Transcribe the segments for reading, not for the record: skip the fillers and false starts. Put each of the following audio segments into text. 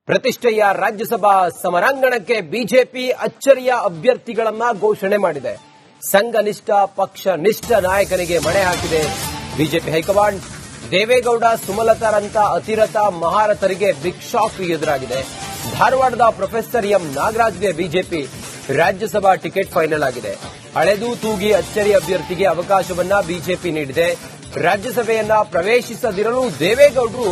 ಪ್ರತಿಷ್ಠೆಯ ರಾಜ್ಯಸಭಾ ಸಮರಾಂಗಣಕ್ಕೆ ಬಿಜೆಪಿ ಅಚ್ಚರಿಯ ಅಭ್ಯರ್ಥಿಗಳನ್ನ ಘೋಷಣೆ ಮಾಡಿದೆ. ಸಂಘನಿಷ್ಠ ಪಕ್ಷನಿಷ್ಠ ನಾಯಕನಿಗೆ ಮಣೆ ಹಾಕಿದೆ ಬಿಜೆಪಿ ಹೈಕಮಾಂಡ್. ದೇವೇಗೌಡ ಸುಮಲತಾರಂತ ಅತಿರಥ ಮಹಾರಥರಿಗೆ ಬಿಗ್ ಶಾಕ್ ಎದುರಾಗಿದೆ. ಧಾರವಾಡದ ಪ್ರೊಫೆಸರ್ ಎಂ ನಾಗರಾಜ್ಗೆ ಬಿಜೆಪಿ ರಾಜ್ಯಸಭಾ ಟಿಕೆಟ್ ಫೈನಲ್ ಆಗಿದೆ. ಹಳೆದು ತೂಗಿ ಅಚ್ಚರಿ ಅಭ್ಯರ್ಥಿಗೆ ಅವಕಾಶವನ್ನ ಬಿಜೆಪಿ ನೀಡಿದೆ. ರಾಜ್ಯಸಭೆಯನ್ನ ಪ್ರವೇಶಿಸದಿರಲು ದೇವೇಗೌಡರು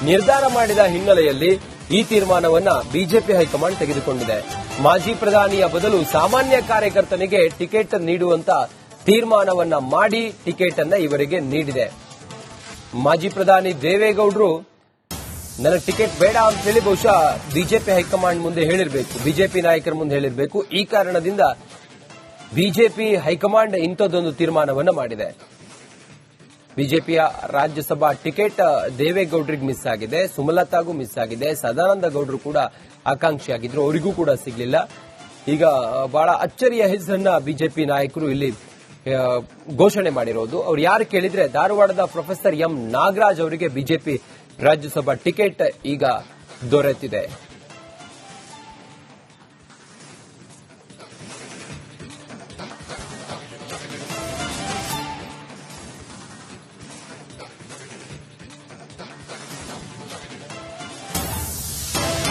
ನಿರ್ಧಾರ ಮಾಡಿದ ಹಿನ್ನೆಲೆಯಲ್ಲಿ ಈ ತೀರ್ಮಾನವನ್ನ ಬಿಜೆಪಿ ಹೈಕಮಾಂಡ್ ತೆಗೆದುಕೊಂಡಿದೆ. ಮಾಜಿ ಪ್ರಧಾನಿಯ ಬದಲು ಸಾಮಾನ್ಯ ಕಾರ್ಯಕರ್ತನಿಗೆ ಟಿಕೆಟ್ ನೀಡುವಂತ ತೀರ್ಮಾನವನ್ನ ಮಾಡಿ ಟಿಕೆಟ್ ಅನ್ನ ಇವರಿಗೆ ನೀಡಿದೆ. ಮಾಜಿ ಪ್ರಧಾನಿ ದೇವೇಗೌಡರು ನನಗೆ ಟಿಕೆಟ್ ಬೇಡ ಅಂತ ಹೇಳಿ ಬಹುಶಃ ಬಿಜೆಪಿ ಹೈಕಮಾಂಡ್ ಮುಂದೆ ಹೇಳಿರಬೇಕು, ಬಿಜೆಪಿ ನಾಯಕರ ಮುಂದೆ ಹೇಳಿರಬೇಕು. ಈ ಕಾರಣದಿಂದ ಬಿಜೆಪಿ ಹೈಕಮಾಂಡ್ ಇಂಥದ್ದೊಂದು ತೀರ್ಮಾನವನ್ನ ಮಾಡಿದೆ. ಬಿಜೆಪಿಯ ರಾಜ್ಯಸಭಾ ಟಿಕೆಟ್ ದೇವೇಗೌಡರಿಗೆ ಮಿಸ್ ಆಗಿದೆ, ಸುಮಲತಾಗೂ ಮಿಸ್ ಆಗಿದೆ, ಸದಾನಂದ ಗೌಡರು ಕೂಡ ಆಕಾಂಕ್ಷಿಯಾಗಿದ್ರು, ಅವರಿಗೂ ಕೂಡ ಸಿಗಲಿಲ್ಲ. ಈಗ ಬಹಳ ಅಚ್ಚರಿಯ ಹೆಸರನ್ನ ಬಿಜೆಪಿ ನಾಯಕರು ಇಲ್ಲಿ ಘೋಷಣೆ ಮಾಡಿರೋದು. ಅವ್ರು ಯಾರು ಕೇಳಿದ್ರೆ ಧಾರವಾಡದ ಪ್ರೊಫೆಸರ್ ಎಂ ನಾಗರಾಜ್ ಅವರಿಗೆ ಬಿಜೆಪಿ ರಾಜ್ಯಸಭಾ ಟಿಕೆಟ್ ಈಗ ದೊರೆತಿದೆ.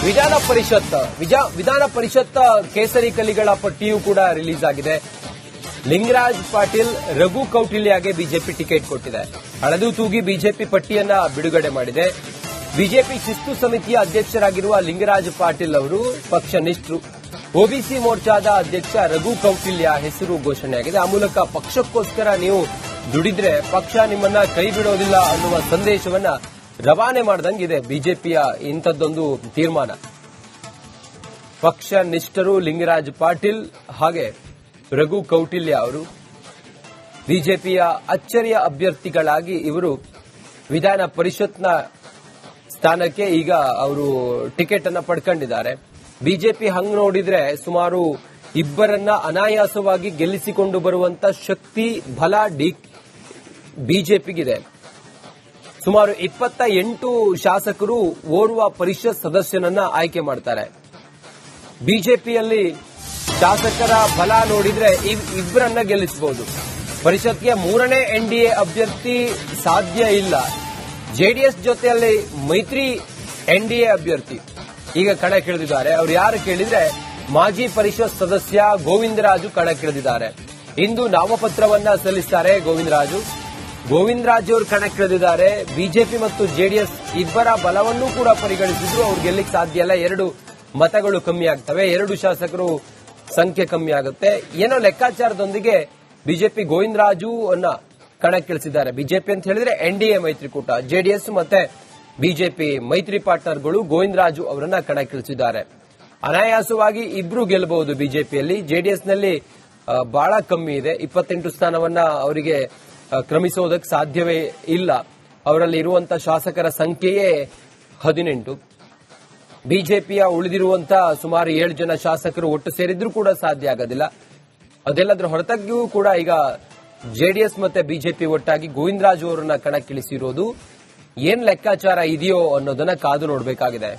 ವಿಧಾನ ಪರಿಷತ್ ಕೇಸರಿ ಕಲಿಗಳ ಪಟ್ಟಿಯೂ ಕೂಡ ರಿಲೀಸ್ ಆಗಿದೆ. ಲಿಂಗರಾಜ್ ಪಾಟೀಲ್, ರಘು ಕೌಟಿಲ್ಯಗೆ ಬಿಜೆಪಿ ಟಿಕೆಟ್ ಕೊಟ್ಟಿದೆ. ಹಳೆದು ತೂಗಿ ಬಿಜೆಪಿ ಪಟ್ಟಿಯನ್ನ ಬಿಡುಗಡೆ ಮಾಡಿದೆ. ಬಿಜೆಪಿ ಶಿಸ್ತು ಸಮಿತಿಯ ಅಧ್ಯಕ್ಷರಾಗಿರುವ ಲಿಂಗರಾಜ್ ಪಾಟೀಲ್ ಅವರು ಪಕ್ಷನಿಷ್ಠರು. ಒಬಿಸಿ ಮೋರ್ಚಾದ ಅಧ್ಯಕ್ಷ ರಘು ಕೌಟಿಲ್ಯ ಹೆಸರು ಘೋಷಣೆಯಾಗಿದೆ. ಆ ಮೂಲಕ ಪಕ್ಷಕ್ಕೋಸ್ಕರ ನೀವು ದುಡಿದ್ರೆ ಪಕ್ಷ ನಿಮ್ಮನ್ನ ಕೈ ಬಿಡೋದಿಲ್ಲ ಅನ್ನುವ ಸಂದೇಶವನ್ನ ರವಾನೆ ಮಾಡಿದಂಗಿದೆ ಬಿಜೆಪಿಯ ಇಂಥದ್ದೊಂದು ತೀರ್ಮಾನ. ಪಕ್ಷ ನಿಷ್ಠರು ಲಿಂಗರಾಜ್ ಪಾಟೀಲ್ ಹಾಗೆ ರಘು ಕೌಟಿಲ್ಯ ಅವರು ಬಿಜೆಪಿಯ ಅಚ್ಚರಿಯ ಅಭ್ಯರ್ಥಿಗಳಾಗಿ ಇವರು ವಿಧಾನ ಪರಿಷತ್ನ ಸ್ಥಾನಕ್ಕೆ ಈಗ ಅವರು ಟಿಕೆಟ್ ಅನ್ನ ಪಡ್ಕೊಂಡಿದ್ದಾರೆ. ಬಿಜೆಪಿ ಹಂಗ್ ನೋಡಿದ್ರೆ ಸುಮಾರು ಇಬ್ಬರನ್ನ ಅನಾಯಾಸವಾಗಿ ಗೆಲ್ಲಿಸಿಕೊಂಡು ಬರುವಂತ ಶಕ್ತಿ ಬಲ ಬಿಜೆಪಿಗಿದೆ. ಸುಮಾರು 28 ಶಾಸಕರು ಓರ್ವ ಪರಿಷತ್ ಸದಸ್ಯನನ್ನ ಆಯ್ಕೆ ಮಾಡ್ತಾರೆ. ಬಿಜೆಪಿಯಲ್ಲಿ ಶಾಸಕರ ಬಲ ನೋಡಿದ್ರೆ ಇಬ್ಬರನ್ನ ಗೆಲ್ಲಿಸಬಹುದು. ಪರಿಷತ್ಗೆ 3ನೇ ಎನ್ಡಿಎ ಅಭ್ಯರ್ಥಿ ಸಾಧ್ಯ ಇಲ್ಲ. ಜೆಡಿಎಸ್ ಜೊತೆಯಲ್ಲಿ ಮೈತ್ರಿ ಎನ್ಡಿಎ ಅಭ್ಯರ್ಥಿ ಈಗ ಕಣಕ್ಕಿಳಿದಿದ್ದಾರೆ. ಅವ್ರು ಯಾರು ಕೇಳಿದ್ರೆ ಮಾಜಿ ಪರಿಷತ್ ಸದಸ್ಯ ಗೋವಿಂದರಾಜು ಕಣಕ್ಕಿಳಿದಿದ್ದಾರೆ. ಇಂದು ನಾಮಪತ್ರವನ್ನ ಸಲ್ಲಿಸುತ್ತಾರೆ ಗೋವಿಂದರಾಜು ಅವರು ಕಣಕ್ಕಿಳಿದಿದ್ದಾರೆ. ಬಿಜೆಪಿ ಮತ್ತು ಜೆಡಿಎಸ್ ಇಬ್ಬರ ಬಲವನ್ನೂ ಕೂಡ ಪರಿಗಣಿಸಿದ್ರು ಅವ್ರು ಗೆಲ್ಲಿಕ್ ಸಾಧ್ಯ ಇಲ್ಲ. 2 ಮತಗಳು ಕಮ್ಮಿ ಆಗ್ತವೆ, 2 ಶಾಸಕರು ಸಂಖ್ಯೆ ಕಮ್ಮಿ ಆಗುತ್ತೆ. ಏನೋ ಲೆಕ್ಕಾಚಾರದೊಂದಿಗೆ ಬಿಜೆಪಿ ಗೋವಿಂದರಾಜು ಅನ್ನ ಕಣಕ್ಕಿಳಿಸಿದ್ದಾರೆ. ಬಿಜೆಪಿ ಅಂತ ಹೇಳಿದ್ರೆ ಎನ್ಡಿಎ ಮೈತ್ರಿಕೂಟ, ಜೆಡಿಎಸ್ ಮತ್ತೆ ಬಿಜೆಪಿ ಮೈತ್ರಿ ಪಾರ್ಟ್ನರ್ಗಳು ಗೋವಿಂದರಾಜು ಅವರನ್ನ ಕಣಕ್ಕಿಳಿಸಿದ್ದಾರೆ. ಅನಾಯಾಸವಾಗಿ ಇಬ್ರು ಗೆಲ್ಲಬಹುದು. ಬಿಜೆಪಿಯಲ್ಲಿ ಜೆಡಿಎಸ್ನಲ್ಲಿ ಬಹಳ ಕಮ್ಮಿ ಇದೆ. 28 ಸ್ಥಾನವನ್ನ ಅವರಿಗೆ ಕ್ರಮಿಸೋದಕ್ಕೆ ಸಾಧ್ಯವೇ ಇಲ್ಲ. ಅವರಲ್ಲಿ ಇರುವಂತಹ ಶಾಸಕರ ಸಂಖ್ಯೆಯೇ 18. ಬಿಜೆಪಿಯ ಉಳಿದಿರುವಂತಹ ಸುಮಾರು 7 ಜನ ಶಾಸಕರು ಒಟ್ಟು ಸೇರಿದ್ರೂ ಕೂಡ ಸಾಧ್ಯ ಆಗೋದಿಲ್ಲ. ಅದೆಲ್ಲದರ ಹೊರತಾಗಿಯೂ ಕೂಡ ಈಗ ಜೆಡಿಎಸ್ ಮತ್ತೆ ಬಿಜೆಪಿ ಒಟ್ಟಾಗಿ ಗೋವಿಂದರಾಜು ಅವರನ್ನ ಕಣಕ್ಕಿಳಿಸಿರೋದು ಏನ್ ಲೆಕ್ಕಾಚಾರ ಇದೆಯೋ ಅನ್ನೋದನ್ನ ಕಾದು ನೋಡಬೇಕಾಗಿದೆ.